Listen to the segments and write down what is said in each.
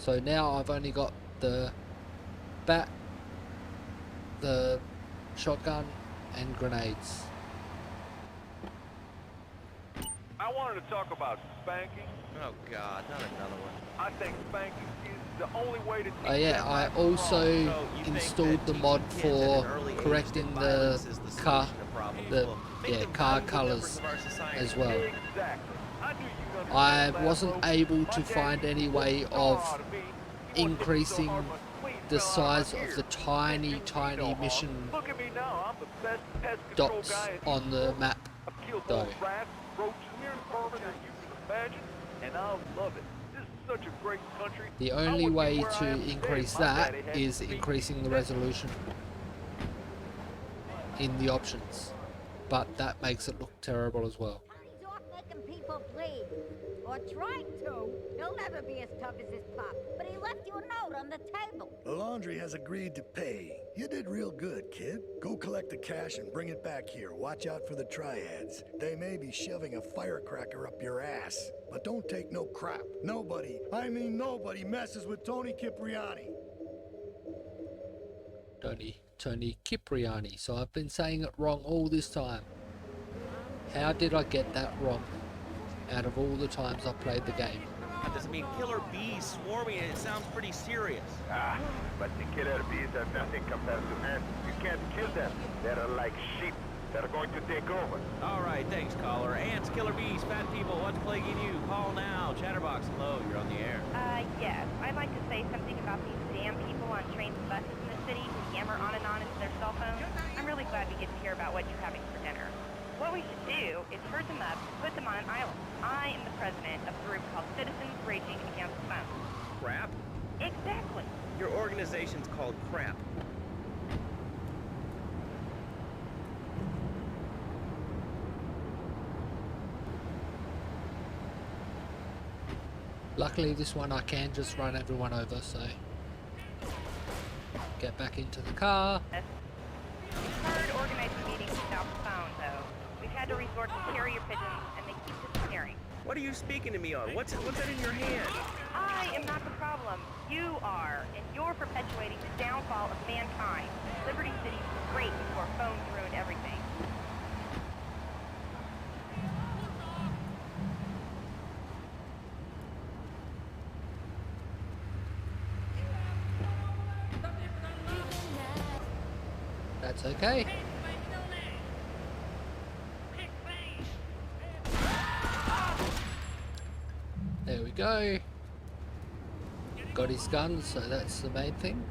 So now I've only got the bat, the shotgun, and grenades. I wanted to talk about spanking. Oh God, not another one. I think spanking is the only way to teach Oh yeah, them I right from also wrong. So you think installed that the teaching mod kids at for an early age correcting that the violence is the car, solution to problems the will make them car valuable colors members of our society. as well. Exactly. I knew you'd understand I that, wasn't folks. able My to daddy find any worked way the tar of out of me. He wouldn't hit me so increasing hard my spleen the fell out of size my of ear. the Can't do me tiny no harm. mission Look at me now. I'm the best pest control dots guy in on the map I've killed though. more rats, roaches, and vermin than you can imagine, and I love it. This is such a great country. The I only wouldn't be way where I to am today increase if my that daddy hadn't is beat me. increasing the resolution in the options, but that makes it look terrible as well. He's off making people bleed. Or trying to. He'll never be as tough as his pop. But he left you a note on the table. The laundry has agreed to pay. You did real good, kid. Go collect the cash and bring it back here. Watch out for the triads. They may be shoving a firecracker up your ass. But don't take no crap. Nobody, I mean nobody, messes with Tony Cipriani. Tony Cipriani. So I've been saying it wrong all this time. How did I get that wrong? Out of all the times I played the game. That doesn't mean killer bees swarming and it sounds pretty serious. But the killer bees are nothing compared to ants. You can't kill them. They're like sheep. They're going to take over. All right, thanks, caller. Ants, killer bees, fat people, what's plaguing you? Call now. Chatterbox, hello, you're on the air. Yes. I'd like to say something about these damn people on trains and buses in the city who yammer on and on into their cell phones. I'm really glad we get to hear about what you're having for dinner. What we should do is herd them up and put them on an island. I am the president of a group called Citizens Raging Against the Phone. Crap? Exactly. Your organization's called Crap. Luckily this one I can just run everyone over, so get back into the car. It's hard organizing meetings without the phone, though. We've had to resort to carrier pigeons, and they keep disappearing. What are you speaking to me on? What's that in your hand? I am not the problem. You are, and you're perpetuating the downfall of mankind. Liberty City was great before phones ruined everything. That's okay. There we go. Got his gun, so that's the main thing.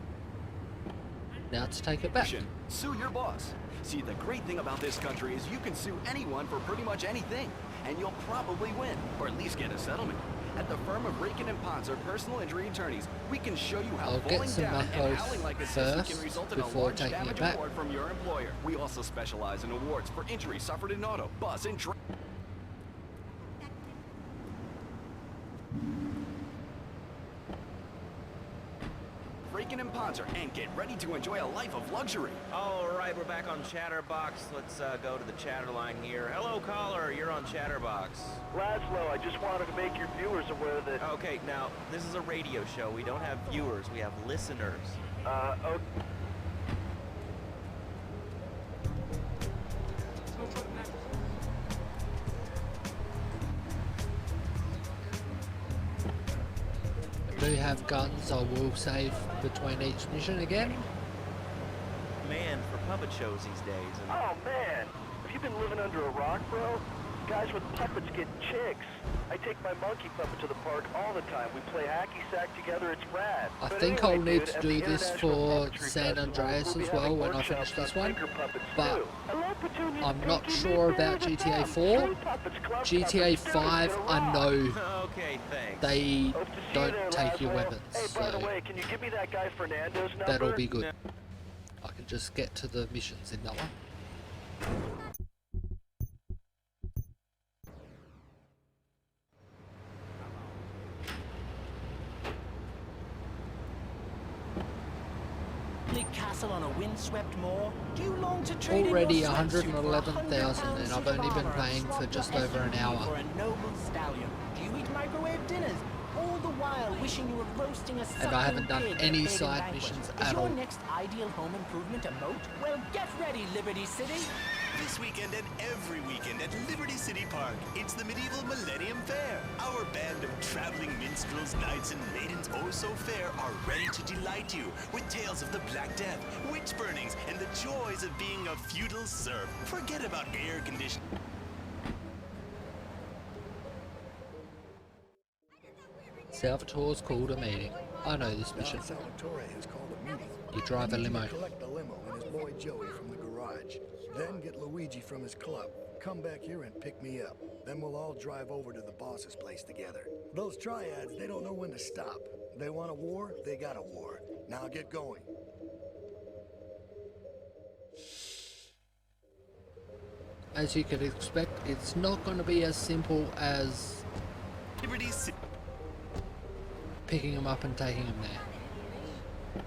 Now to take it back. Sue your boss. See, the great thing about this country is you can sue anyone for pretty much anything, and you'll probably win, or at least get a settlement. At the firm of Rakin & Ponzer Personal Injury Attorneys, we can show you how I'll get falling some down and macros howling like a sissy first can result in a before large taking it damage back. award from your employer. We also specialize in awards for injuries suffered in auto, bus, and train. Rakin & Ponzer, and get ready to enjoy a life of luxury. All right, we're back on Chatterbox. Let's go to the chatter line here. Hello, caller. You're on Chatterbox. Laszlo, I just wanted to make your viewers aware that... Okay, now, this is a radio show. We don't have viewers. We have listeners. okay. I do have guns, I will save between each mission again. Man for puppet shows these days. And Oh, man. Have you been living under a rock, bro? Guys with puppets get chicks. I take my monkey puppet to the park all the time. We play hacky sack together. It's rad. I But think anyway, I'll need dude, to at do the this International for Puppetry San Festival, Andreas we'll be as well having when I finish workshops this on one, finger puppets, but too. I love Petunia's I'm not pinky sure big about bears GTA and 4. tree puppets, club GTA puppets, dude, 5 it's gonna I rock. know okay, thanks. they Hope to see you don't there, take your Laszlo. weapons, Hey, by the so way, can you give me that guy Fernando's number? that'll be good. I can just get to the missions in that one. Castle on a windswept moor? Do you long to trade Already in your sweatsuit for 111,000 £100 and I've into only been Barbara playing for swap just your over an SUV hour. For a noble stallion? Do you eat microwave dinners? all the while wishing you were roasting a And I haven't done suckling pig at a any pagan side banquet. missions Is at your all. next ideal home improvement a moat? Well, get ready, Liberty City. This weekend and every weekend at Liberty City Park, it's the Medieval Millennium Fair. Our band of traveling minstrels, knights, and maidens oh so fair are ready to delight you with tales of the Black Death, witch burnings, and the joys of being a feudal serf. Forget about air conditioning. Salvatore's called a meeting. I know this mission. Don Salvatore has called a meeting. You drive a I need you limo. to collect the limo and his boy Joey from the garage. Then get Luigi from his club. Come back here and pick me up. Then we'll all drive over to the boss's place together. Those triads, they don't know when to stop. They want a war, they got a war. Now get going. As you could expect, it's not going to be as simple as Liberty City. picking them up and taking them there.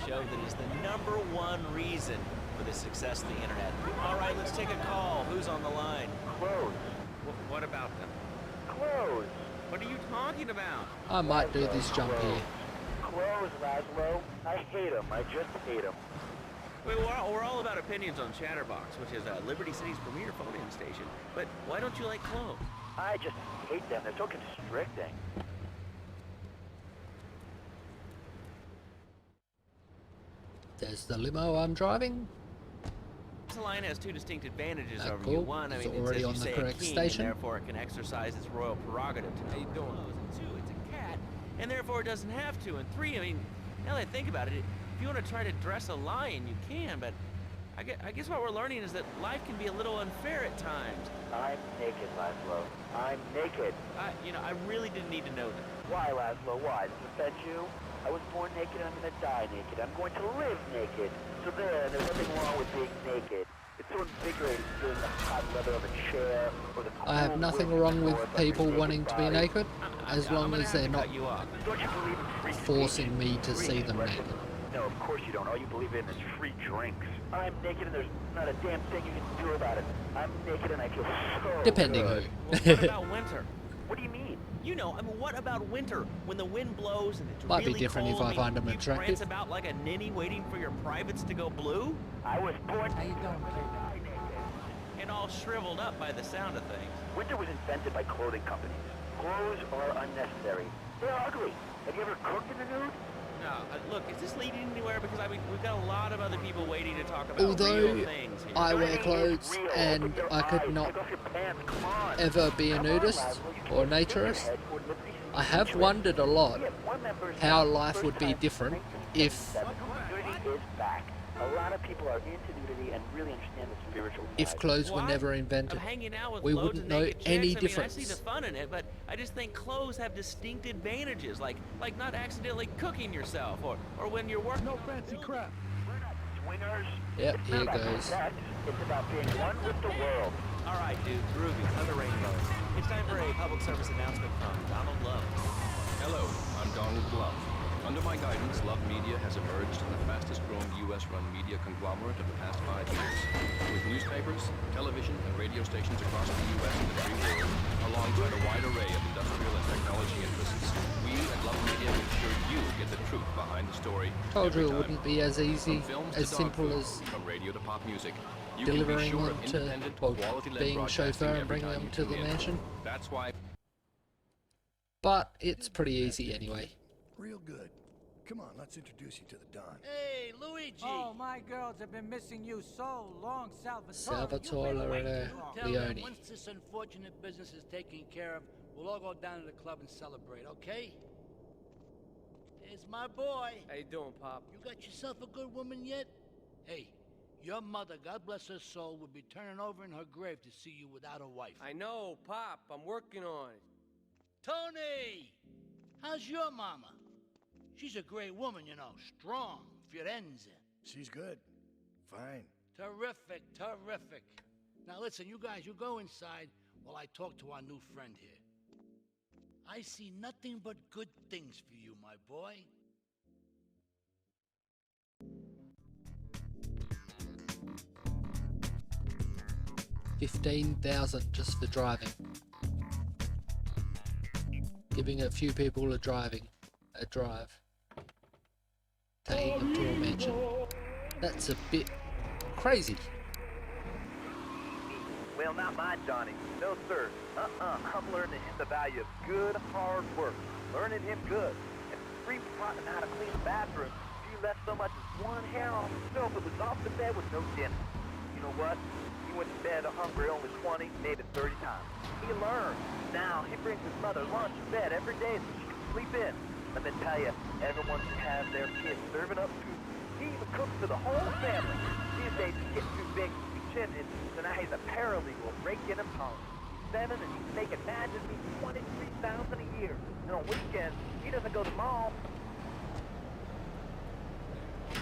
Show that is the #1 reason for the success of the internet. All right, let's take a call. Who's on the line? Clothes. What about them? Clothes. What are you talking about? I might do this jump here. Clothes, Laszlo. I hate them. I just hate them. Wait, we're all about opinions on Chatterbox, which is Liberty City's premier phone-in station. But why don't you like clothes? I just hate them. They're so constricting. There's the limo I'm driving. This line has two distinct advantages Ah, over cool. you. One, I It's mean, it already says on you the say a correct king, station. and therefore it can exercise its royal prerogative to how you doing? And two, it's a cat, and therefore it doesn't have to. And three, I mean, now that I think about it, if you want to try to dress a lion, you can, but I guess what we're learning is that life can be a little unfair at times. I'm naked, Laszlo. I'm naked. I really didn't need to know that. Why, Laszlo? Why? Does it offend you? I was born naked, I'm gonna die naked. I'm going to live naked. So there's nothing wrong with being naked. It's so invigorating feeling the hot leather of a chair or the I have cool nothing wind wrong with blow up your people naked wanting to be body. naked, as I'm long gonna as have they're to not cut you off. Don't you believe in free speech? forcing me to Free see them expression? naked. No, of course you don't. All you believe in is free drinks. I'm naked and there's not a damn thing you can do about it. I'm naked and I feel so Depending good. who. Well, what about winter? What do you mean? You know, I mean, what about winter? When the wind blows and it's Might be really different if cold, I find them you attractive. prance about like a ninny waiting for your privates to go blue? I was born How you doing, And all shriveled up by the sound of things. Winter was invented by clothing companies. Clothes are unnecessary. They're ugly. Have you ever cooked in the nude? No, look, is this leading anywhere? Because I mean, we've got a lot of other people waiting to talk about Although real things here. I wear Nudity clothes is real. and Open your I could eyes. not Take off your pants. Come on. ever be a Come on, nudist Laszlo. You or can stick your naturist, head toward Liberty City I have Beach. wondered a lot We have one member how who's life first would be time different since if 1977. Nudity is back. A lot of people are into nudity and really understand the spiritual if side. clothes were What? never I'm invented. hanging out with We loads wouldn't of know naked chicks. any I mean, I difference. see the fun in it, but I just think clothes have distinct advantages, like not accidentally cooking yourself, or when you're working. No fancy crap. We're not swingers. Yep, It's here not about goes. sex. It's about being one with the world. All right, dude, groovy, other rainbows. It's time for a public service announcement from Donald Love. Hello, I'm Donald Love. Under my guidance, Love Media has emerged as the fastest-growing U.S.-run media conglomerate of the past 5 years. With newspapers, television, and radio stations across the U.S. and the free world, alongside a wide array of industrial and technology interests, we at Love Media ensure you get the truth behind the story. Told you every it time. wouldn't be as easy, From films as to dog simple food, as from radio to pop music. You can be delivering sure them of to, independent, well, quality-led being broadcasting chauffeur and every bringing time them you to the tune in. mansion. That's why. But it's pretty easy anyway. Real good. Come on, let's introduce you to the Don. Hey, Luigi! Oh, my girls have been missing you so long, Salvatore. Salvatore You've been way too long. Tell them Leone. once this unfortunate business is taken care of, we'll all go down to the club and celebrate, okay? There's my boy. How you doing, Pop? You got yourself a good woman yet? Hey, your mother, God bless her soul, would be turning over in her grave to see you without a wife. I know, Pop. I'm working on it. Tony! How's your mama? She's a great woman, you know, strong, Firenze. She's good. Fine. Terrific, terrific. Now listen, you guys, you go inside while I talk to our new friend here. I see nothing but good things for you, my boy. $15,000 just for driving. giving a few people a drive, taking them to a mansion. That's a bit crazy. Well, not mine, Johnny. No, sir. I'm learning him the value of good, hard work. Learning him good. And free taught him how to clean the bathroom. If you left so much as one hair on himself, it was off the bed with no dinner. You know what? He went to bed hungry only 20, maybe 30 times. He learned. Now, he brings his mother lunch to bed every day so she can sleep in. Let me tell you, everyone should have their kids serving up food. He even cooks for the whole family. These days, he's getting too big to be chintzy, so now he's a paralegal raking and pawning. 7, and he's making magically $23,000 a year. And on weekends, he doesn't go to the mall.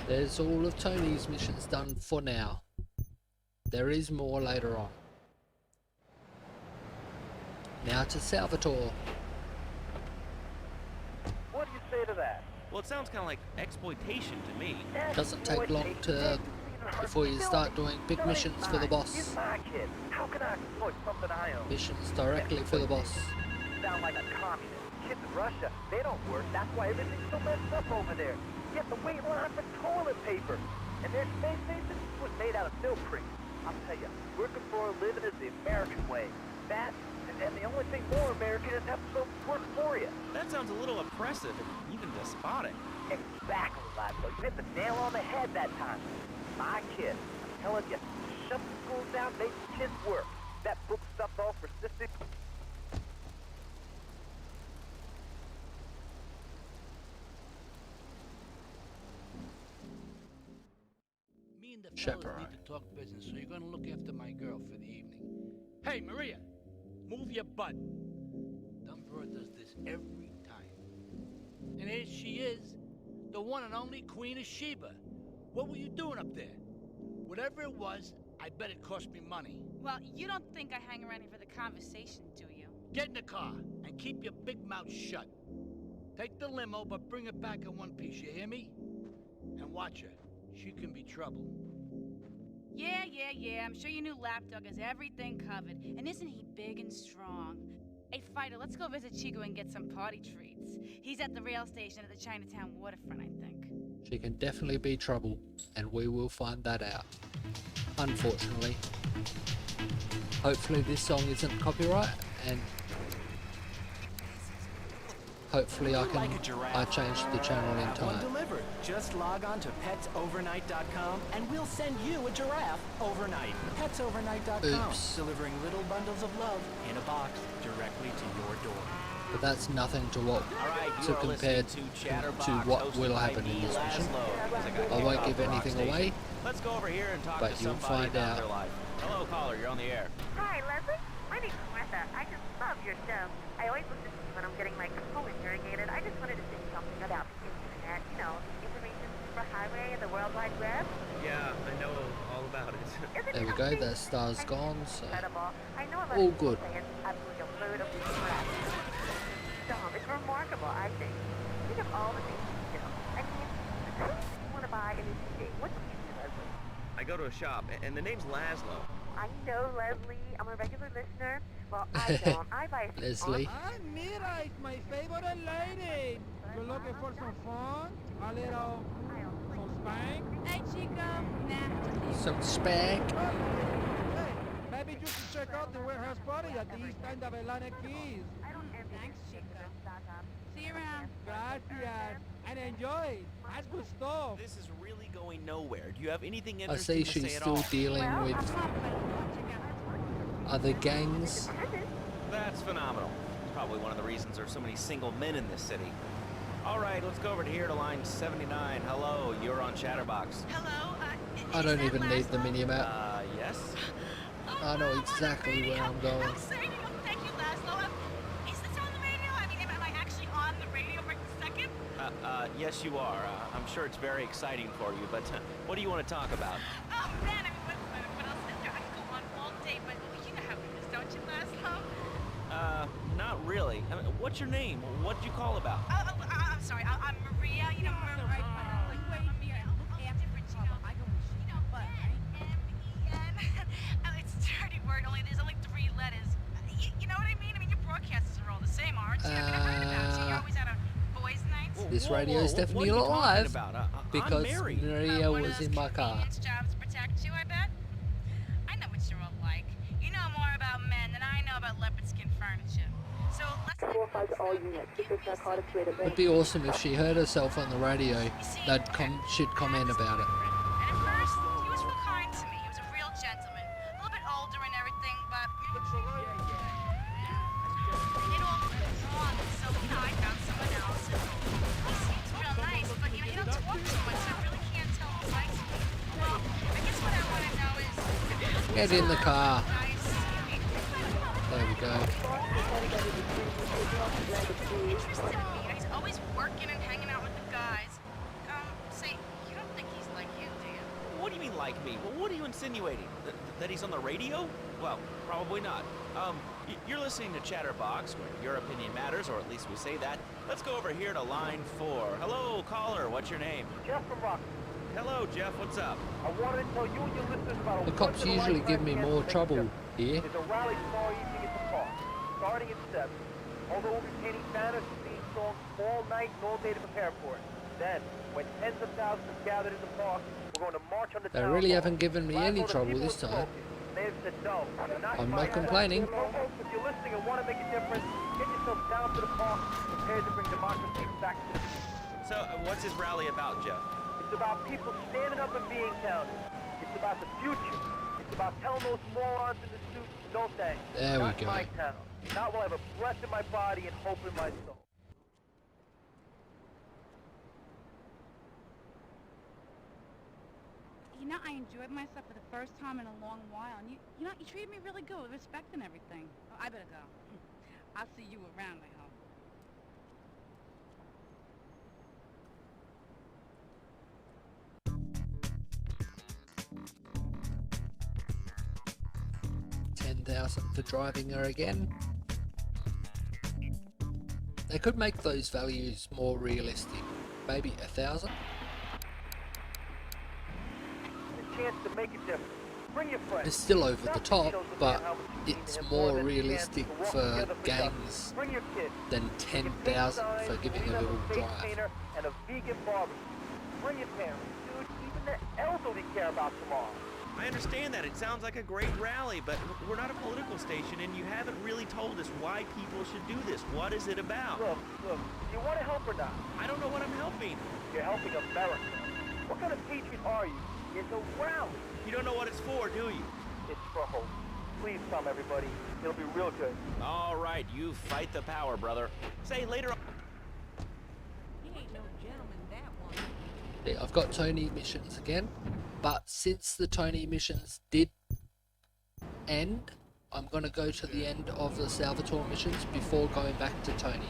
There's all of Tony's missions done for now. There is more later on. Now to Salvatore. What do you say to that? Well, it sounds kind of like exploitation to me. Doesn't take long to before you start doing big missions for the boss. He's my kid. How can I exploit something I own? Missions directly for the boss. You sound like a communist. Kids in Russia, they don't work. That's why everything's so messed up over there. You have to wait in line for toilet paper. And their space station was made out of milk cream. I'll tell you, working for a living is the American way. That, and the only thing more American is having folks work for you. That sounds a little oppressive and even despotic. Exactly, Laszlo. You hit the nail on the head that time. My kid, I'm telling you, shut the schools down, make the kids work. That book stuff's all for cystic. Me and the fellas Chaperone. need to talk business, so you're gonna look after my girl for the evening. Hey, Maria, move your butt. Dumb broad does this every time. And here she is, the one and only Queen of Sheba. What were you doing up there? Whatever it was, I bet it cost me money. Well, you don't think I hang around here for the conversation, do you? Get in the car and keep your big mouth shut. Take the limo, but bring it back in one piece, you hear me? And watch her. She can be trouble. Yeah. I'm sure your new lapdog has everything covered. And isn't he big and strong? Hey, Fighter, let's go visit Chico and get some party treats. He's at the rail station at the Chinatown waterfront, I think. She can definitely be trouble, and we will find that out. Unfortunately. Hopefully this song isn't copyright, and hopefully I changed the channel in time. Delivered. Just log on to petsovernight.com and we'll send you a giraffe overnight. Petsovernight.com. Oops. Delivering little bundles of love in a box directly to your door. But that's nothing to what to compare to what will happen in this mission. I won't give anything away, Let's go over here and talk but to you'll somebody find about out. their life. Hello, caller. You're on the air. Hi, Leslie. My name's Martha. I just love your show. I always listen to you when I'm getting my colon irrigated. I just wanted to say something about the internet. You know, the information superhighway and the World Wide Web. Yeah, I know all about it. There we go, that star's gone, so Incredible. I know a lot all of people good. say it's absolutely absurd of crap. It's remarkable, I think. Think of all the things you do. I mean, who do you want to buy anything? What do you do, Leslie? I go to a shop, and the name's Laszlo. I know, Leslie. I'm a regular listener. Well, I don't. I buy Leslie. Mira, it's my favorite lady. You're looking for some fun? A little... some spank? Hey, Chico. Nah. Some spag. Hey, maybe you should check out the warehouse party at the East End of Atlantic Keys. Thanks, Chico. See you around. Gracias. And enjoy. That's good stuff. This is really going nowhere. Do you have anything I interesting see to say she's at still all? dealing with other gangs. That's phenomenal. It's probably one of the reasons there's so many single men in this city. All right, let's go over to here to line 79. Hello, you're on Chatterbox. Hello, I don't even need the mini-map. Yes? I know exactly where I'm going. Thank you, Laszlo. Is this on the radio? I mean, am I actually on the radio right this second? Yes, you are. I'm sure it's very exciting for you, but what do you want to talk about? Oh, man, I mean, what else is there? I could go on all day, but you know how it is, don't you, Laszlo? Not really. I mean, what's your name? What did you call about? I'm sorry. I'm Maria. You know, Maria. Different, you know, M-E-N. It's a dirty word. There's only 3 letters. You know what I mean? I mean, your broadcasters are all the same, aren't you? I mean, This Whoa, radio is whoa, definitely what are you talking alive about? I'm because married. Maria One of was those in my car. convenience jobs to protect you, I bet. I know what you're all like. You know more about men than I know about leopard skin furniture. So let's It'd be awesome if she heard herself on the radio. She'd comment about it. And at first, he was real kind to me. He was a real gentleman. A little bit older and everything, but it all went wrong. So, I found someone else. And he seems real nice, but he don't talk too much, so I really can't tell who likes me. Well, I guess what I want to know is... Get in the car. There we go. Interested in me. He's always working and hanging out with the guys. Say, you don't think he's like you, do you? What do you mean like me? Well, what are you insinuating? That he's on the radio? Well, probably not. You're listening to Chatterbox, where your opinion matters, or at least we say that. Let's go over here to line 4. Hello, caller. What's your name? Jeff from Rock. Hello, Jeff. What's up? I wanted to tell you and your listeners about The cops usually give me more trouble here. There's a rally tomorrow evening at the park, starting at 7. Although we'll be painting banners and singing songs all night and all day to prepare for it. Then, when tens of thousands have gathered in the park, we're going to march on the They town really hall. haven't given me any trouble this time. They've said no. I'm not complaining. If you're listening and want to make a difference, get yourself down to the park, prepared to bring democracy back to the people. So, what's his rally about, Jeff? It's about people standing up and being counted. It's about the future. It's about telling those morons in the suits, no thanks. There we Not go. my town. Not while I have a breath in my body and hope in my soul. You know, I enjoyed myself for the first time in a long while, and you know, you treated me really good with respect and everything. Oh, I better go. I'll see you around, I hope. $10,000 for driving her again. They could make those values more realistic. Maybe 1,000. A chance to make a difference. Bring your friends. It's still over the top, but it's more realistic for games Bring your kids. than 10,000 for giving a little drive. And a vegan barbecue. Bring your parents, dude. Even the elderly care about tomorrow. I understand that. It sounds like a great rally, but we're not a political station, and you haven't really told us why people should do this. What is it about? Look, do you want to help or not? I don't know what I'm helping. You're helping America. What kind of patriot are you? It's a rally. You don't know what it's for, do you? It's for hope. Please come, everybody. It'll be real good. All right, you fight the power, brother. Say later on. He ain't no gentleman, that one. Yeah, I've got Tony missions again, but since the Tony missions did end, I'm going to go to the end of the Salvatore missions before going back to Tony.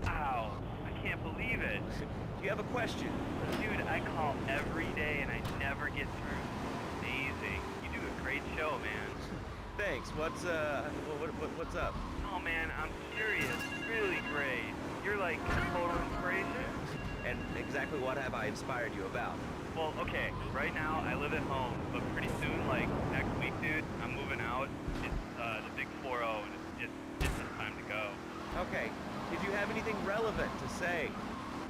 Ow, I can't believe it. Do you have a question? Dude, I call every day and I never get through. Amazing. You do a great show, man. Thanks. What's up? Oh man, I'm serious. Really great. You're like total inspiration. And exactly what have I inspired you about? Well, okay, right now I live at home, but pretty soon, like next week, dude, I'm moving out. It's the big 4-0 and it's just time to go. Okay. Did you have anything relevant to say?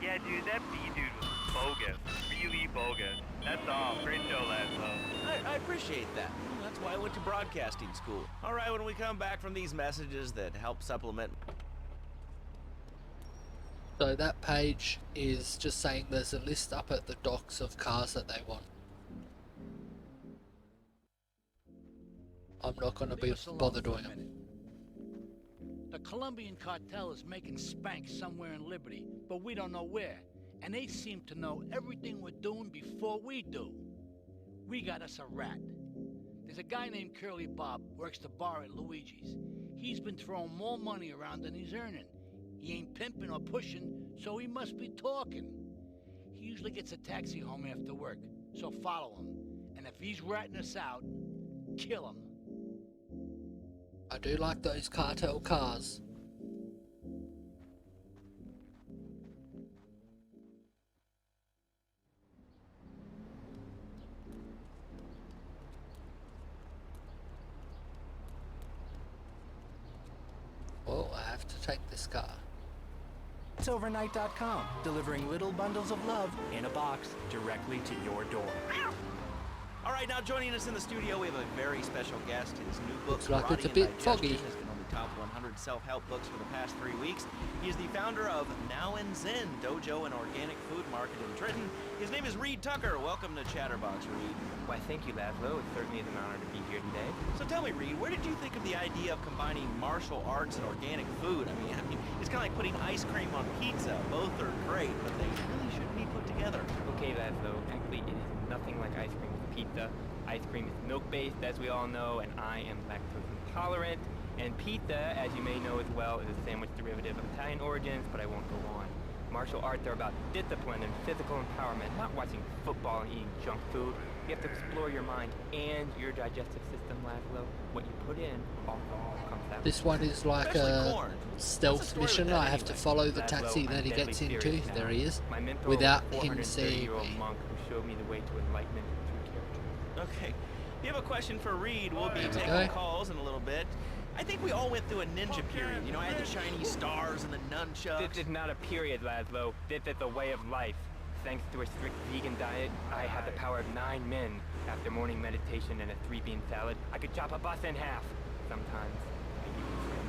Yeah, dude, that B dude was bogus. Really bogus. That's all. Great show, lads, though. I appreciate that. That's why I went to broadcasting school. All right, when we come back from these messages that help supplement... So that page is just saying there's a list up at the docks of cars that they want. I'm not going to be bothered doing it. The Colombian cartel is making spank somewhere in Liberty, but we don't know where. And they seem to know everything we're doing before we do. We got us a rat. There's a guy named Curly Bob, works the bar at Luigi's. He's been throwing more money around than he's earning. He ain't pimping or pushing, so he must be talking. He usually gets a taxi home after work, so follow him. And if he's ratting us out, kill him. I do like those cartel cars. Well, I have to take this car. PetsOvernight.com, delivering little bundles of love in a box directly to your door. All right, now joining us in the studio, we have a very special guest. His new book, Looks like it's a Karate bit and foggy. Digestion, has been on the top 100 self-help books for the past 3 weeks. He is the founder of Now and Zen Dojo and Organic Food Market in Trenton. His name is Reed Tucker. Welcome to Chatterbox, Reed. Why, thank you, Laszlo. It certainly is an honor to be here today. So tell me, Reed, where did you think of the idea of combining martial arts and organic food? I mean, it's kind of like putting ice cream on pizza. Both are great, but they really shouldn't be put together. Okay, Laszlo. Actually, it is nothing like ice cream with pizza. Ice cream is milk-based, as we all know, and I am lactose intolerant. And pizza, as you may know as well, is a sandwich derivative of Italian origins, but I won't go on. Martial arts are about discipline and physical empowerment, not watching football and eating junk food. You have to explore your mind and your digestive system, Laszlo. What you put in all comes out. This one is like a stealth mission. I have to follow the taxi that he gets into. There he is. Without him seeing me. Monk who showed me the way to enlightenment and true character. Okay. If you have a question for Reed, we'll be There we taking go. calls in a little bit. I think we all went through a ninja period. You know, I had the shiny stars and the nunchucks. This is not a period, Laszlo. This is a way of life. Thanks to a strict vegan diet, I have the power of 9 men. After morning meditation and a 3-bean salad, I could chop a bus in half. Sometimes, I even frame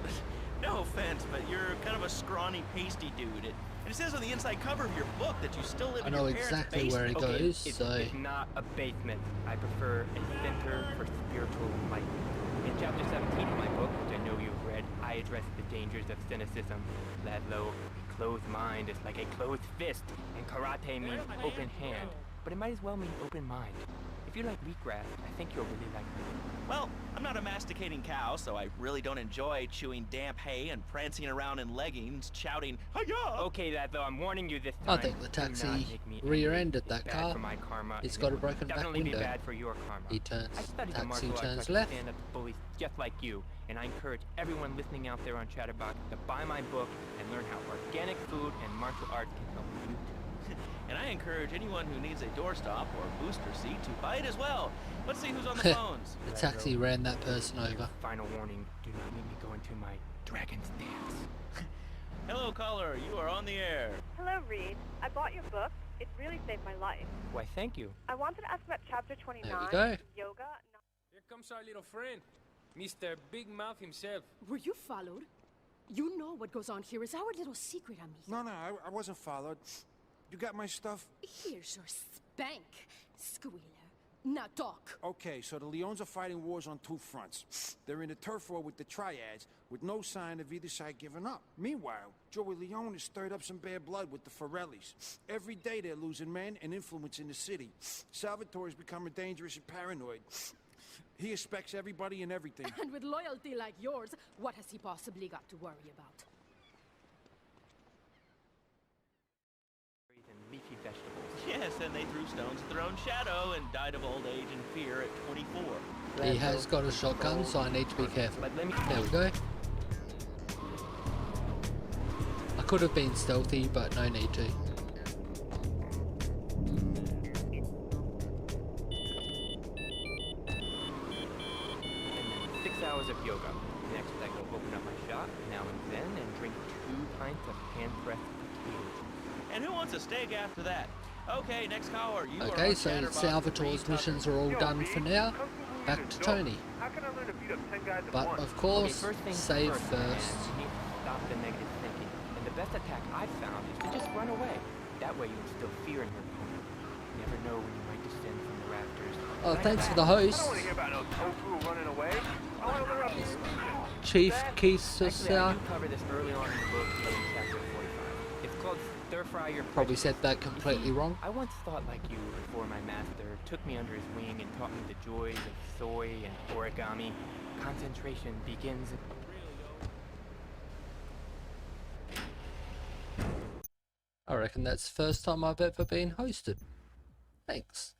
myself. No offense, but you're kind of a scrawny, pasty dude. And it says on the inside cover of your book that you still live I in know your parents' exactly where he basement. goes, It's, so it's not a basement. I prefer a center for spiritual enlightenment. In chapter 17 of my book, which I know you've read, I address the dangers of cynicism. Laszlo, a closed mind is like a closed fist, and karate means open hand, but it might as well mean open mind. If you like wheatgrass, I think you'll really like me. Well, I'm not a masticating cow, so I really don't enjoy chewing damp hay and prancing around in leggings, shouting, "Hi-ya!" Okay, Laszlo, I'm warning you this time. I think the Do not taxi make me rear-ended angry. that It's bad car. for my karma, It's and got it a will broken back definitely window. be bad for your karma. He turns, I studied the taxi martial arts so I turns can left. stand up to bullies just like you, and I encourage everyone listening out there on Chatterbox to buy my book and learn how organic food and martial arts can help you too. And I encourage anyone who needs a doorstop or booster seat to buy it as well. Let's see who's on the phones. The taxi ran that person over. Final warning, do not make me go into my dragon's dance. Hello, caller. You are on the air. Hello, Reed. I bought your book. It really saved my life. Why, thank you. I wanted to ask about chapter 29. There we go. Yoga. Here comes our little friend, Mr. Big Mouth himself. Were you followed? You know what goes on here is our little secret, amigo. No, I wasn't followed. You got my stuff? Here's your spank, squealer. Now talk. Okay, so the Leons are fighting wars on 2 fronts. They're in the turf war with the Triads, with no sign of either side giving up. Meanwhile, Joey Leone has stirred up some bad blood with the Forellis. Every day they're losing men and influence in the city. Salvatore's becoming dangerous and paranoid. He expects everybody and everything. And with loyalty like yours, what has he possibly got to worry about? And leafy vegetables. Yes, and they threw stones at their own shadow and died of old age and fear at 24. He has got a shotgun, so I need to be careful. There we go. I could have been stealthy, but no need to. And then 6 hours of yoga. Next, I go open up my shop, Now and Then, and drink 2 pints of hand-pressed potatoes. And who wants a steak after that? Okay, next caller. You are Okay, on so Chatterbox Salvatore's with Reed missions Tucker. are all done for now. Back to Tony. How can I learn to beat up 10 guys at But once? of course, first things save first, first. man. You need to stop the negative thinking. And the best attack I've found is to just run away. That way you instill fear in your opponent. You never know when you might descend from the rafters. Oh, thanks for the I don't host, want to hear about no tofu running away. I want to learn about this. Chief Keith Actually, I Sissour. do cover this early on in the book in chapter 45. It's called Stir Fry Your Probably Prejudice. said that completely wrong. I once thought like you before my master took me under his wing and taught me the joys of soy and origami. Concentration begins. I reckon that's the first time I've ever been hosted. Thanks.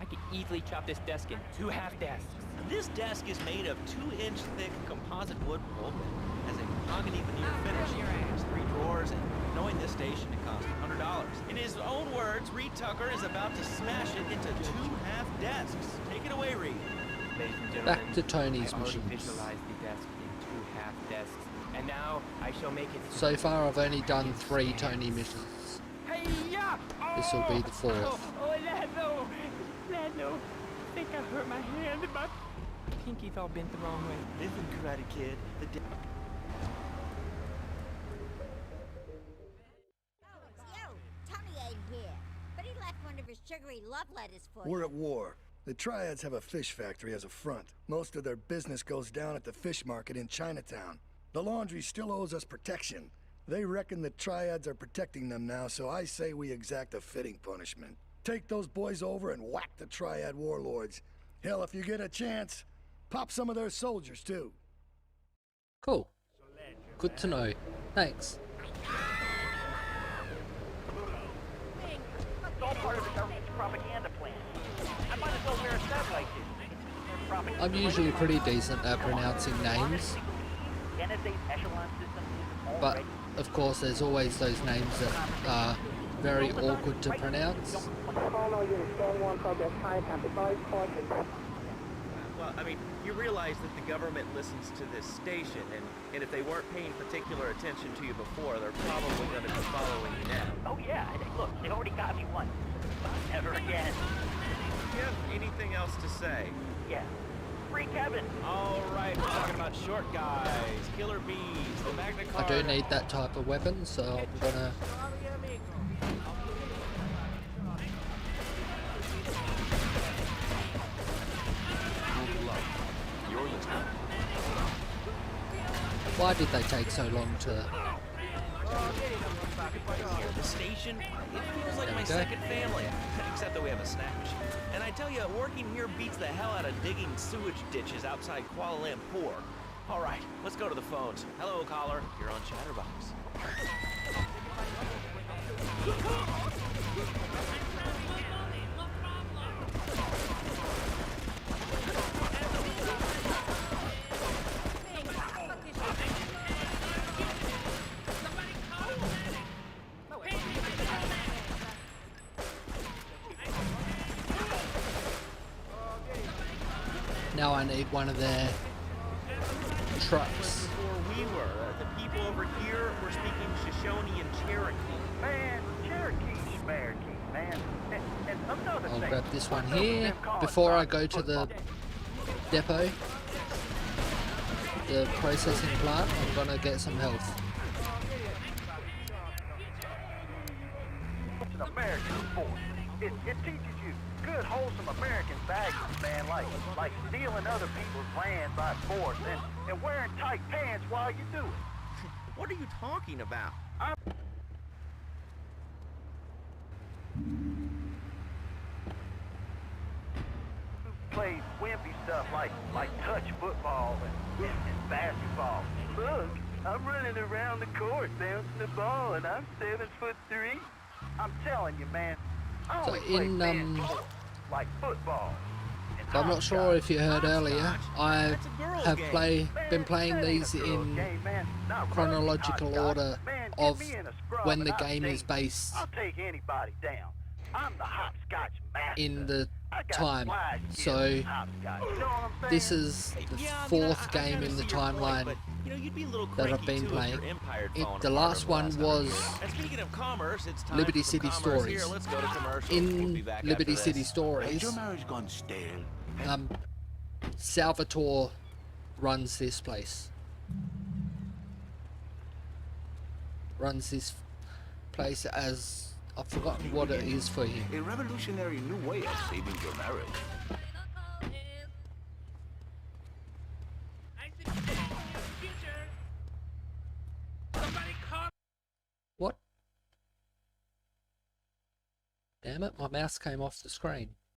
I could easily chop this desk in 2 half desks. This desk is made of 2-inch thick composite wood pulp and has a mahogany veneer finish. It has 3 drawers, and knowing this station, it cost $100. In his own words, Reed Tucker is about to smash it into 2 half desks. Take it away, Reed. ladies and gentlemen, Back to Tony's I already missions. visualized the desk in 2 half desks, and now I shall make it. So far I've only done 3 Tony missions. This will be the 4th. Oh, Lando! Lando! I think I hurt my hand and my pinky's all bent the wrong way. Listen, Karate Kid, the Oh, it's you. Tony ain't here, but he left one of his sugary love letters for you. We're at war. The Triads have a fish factory as a front. Most of their business goes down at the fish market in Chinatown. The laundry still owes us protection. They reckon the Triads are protecting them now, so I say we exact a fitting punishment. Take those boys over and whack the Triad warlords. Hell, if you get a chance, pop some of their soldiers too. Cool. Good to know. Thanks. It's all part of the government's propaganda plan. I might as well wear a satellite dish. I'm usually pretty decent at pronouncing names, NSA's echelon system is but of course there's always those names that are very awkward to pronounce. Well, I mean, you realize that the government listens to this station, and if they weren't paying particular attention to you before, they're probably going to be following you now. Oh yeah, look, they already got me once. Never again. Do you have anything else to say? Yeah. Free Kevin. All right, we're talking about short guys, killer bees, the Magna I Carta. do need that type of weapon, so I'm gonna... You're listening. Why did they take so long to... The station, it feels like There my we go. second family, except that we have a snack machine. And I tell you, working here beats the hell out of digging sewage ditches outside Kuala Lumpur. All right, let's go to the phones. Hello, caller. You're on Chatterbox. Now I need one of their trucks. Before we were, the people over here were speaking Shoshone and Cherokee. Man, Cherokee's Cherokee, man. And another I'll thing. grab this one here before I go to the depot, the processing plant. I'm gonna get some health. It's an American sport. It teaches you good, wholesome American values, man, like stealing other people's land by force and wearing tight pants while you do it. What are you talking about? Play wimpy stuff like touch football and basketball. Look, I'm running around the court bouncing the ball and I'm 7'3". I'm telling you, man. I So only play in men's sports, like football. I'm not sure if you heard earlier, I have been playing these in chronological order of when the game is based I'll take anybody down. I'm the hopscotch master. in the I got time. fly So skills in hopscotch. You know what I'm this saying? is the Yeah, I mean, 4th I game gotta in the see your point, timeline but, you know, you'd be a little that I've cranky, been too, if playing. your empire had fallen The apart last over one last 100 was years. And speaking of commerce, it's time Liberty for some City commerce. Stories. Here, let's go to commercial. We'll be In back Liberty after City this. Stories, Your marriage gone stale. Salvatore runs this place. Runs this place as... I've forgotten what it is for him. A revolutionary new way of saving your marriage. What? Damn it, my mouse came off the screen.